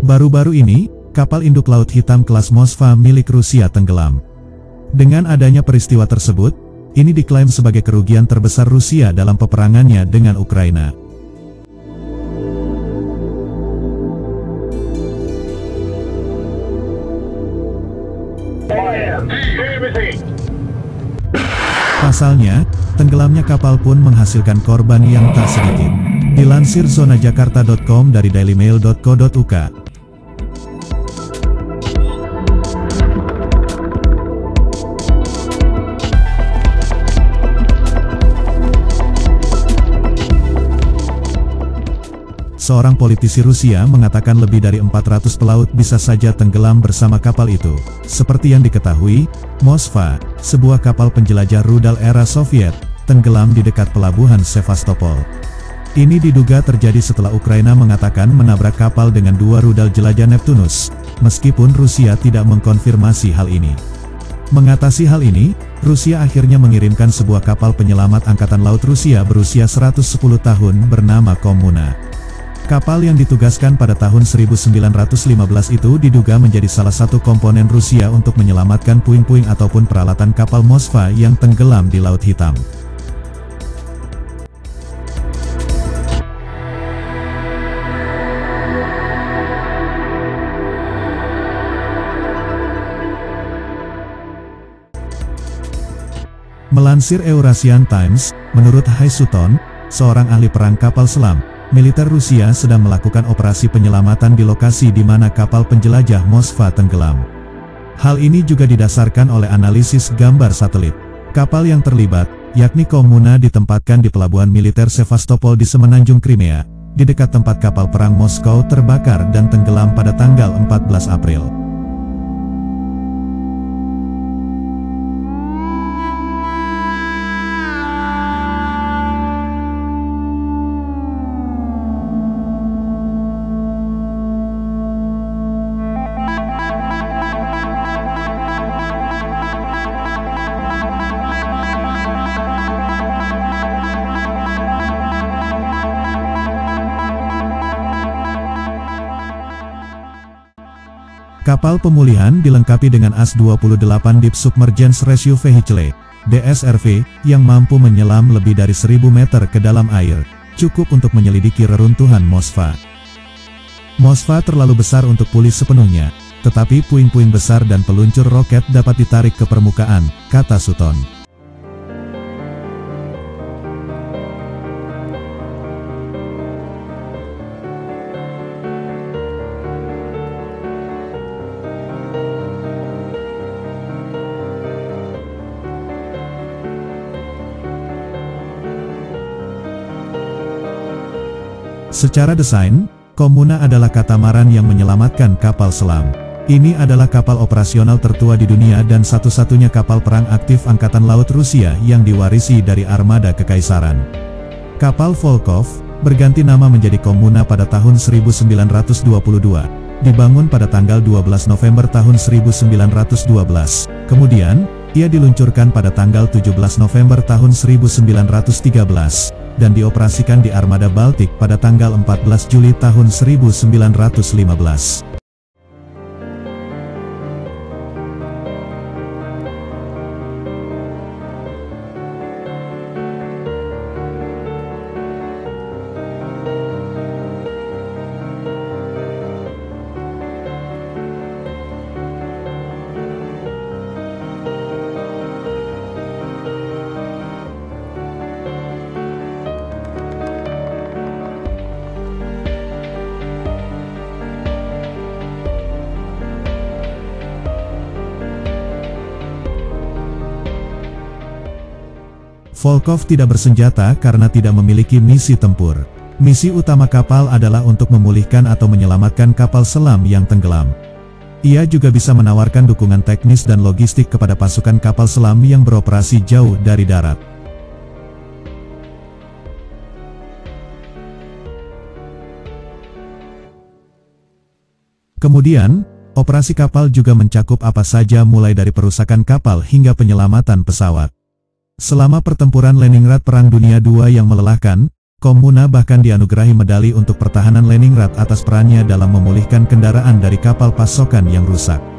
Baru-baru ini, kapal induk Laut Hitam kelas Moskva milik Rusia tenggelam. Dengan adanya peristiwa tersebut, ini diklaim sebagai kerugian terbesar Rusia dalam peperangannya dengan Ukraina. Pasalnya, tenggelamnya kapal pun menghasilkan korban yang tak sedikit. Dilansir zonajakarta.com dari dailymail.co.uk. Seorang politisi Rusia mengatakan lebih dari 400 pelaut bisa saja tenggelam bersama kapal itu. Seperti yang diketahui, Moskva, sebuah kapal penjelajah rudal era Soviet, tenggelam di dekat pelabuhan Sevastopol. Ini diduga terjadi setelah Ukraina mengatakan menabrak kapal dengan 2 rudal jelajah Neptunus, meskipun Rusia tidak mengkonfirmasi hal ini. Mengatasi hal ini, Rusia akhirnya mengirimkan sebuah kapal penyelamat Angkatan Laut Rusia berusia 110 tahun bernama Komuna. Kapal yang ditugaskan pada tahun 1915 itu diduga menjadi salah satu komponen Rusia untuk menyelamatkan puing-puing ataupun peralatan kapal Moskva yang tenggelam di Laut Hitam. Melansir Eurasian Times, menurut Hai Sutton, seorang ahli perang kapal selam, militer Rusia sedang melakukan operasi penyelamatan di lokasi di mana kapal penjelajah Moskva tenggelam. Hal ini juga didasarkan oleh analisis gambar satelit. Kapal yang terlibat, yakni Komuna, ditempatkan di pelabuhan militer Sevastopol di semenanjung Crimea, di dekat tempat kapal perang Moskow terbakar dan tenggelam pada tanggal 14 April. Kapal pemulihan dilengkapi dengan AS-28 Deep Submergence Rescue Vehicle, DSRV, yang mampu menyelam lebih dari 1000 meter ke dalam air, cukup untuk menyelidiki reruntuhan Moskva. Moskva terlalu besar untuk pulih sepenuhnya, tetapi puing-puing besar dan peluncur roket dapat ditarik ke permukaan, kata Sutton. Secara desain, Komuna adalah katamaran yang menyelamatkan kapal selam. Ini adalah kapal operasional tertua di dunia dan satu-satunya kapal perang aktif Angkatan Laut Rusia yang diwarisi dari armada kekaisaran. Kapal Volkov, berganti nama menjadi Komuna pada tahun 1922, dibangun pada tanggal 12 November tahun 1912. Kemudian, ia diluncurkan pada tanggal 17 November tahun 1913. Dan dioperasikan di Armada Baltik pada tanggal 14 Juli tahun 1915. Volkov tidak bersenjata karena tidak memiliki misi tempur. Misi utama kapal adalah untuk memulihkan atau menyelamatkan kapal selam yang tenggelam. Ia juga bisa menawarkan dukungan teknis dan logistik kepada pasukan kapal selam yang beroperasi jauh dari darat. Kemudian, operasi kapal juga mencakup apa saja mulai dari perusakan kapal hingga penyelamatan pesawat. Selama pertempuran Leningrad Perang Dunia II yang melelahkan, Komuna bahkan dianugerahi medali untuk pertahanan Leningrad atas perannya dalam memulihkan kendaraan dari kapal pasokan yang rusak.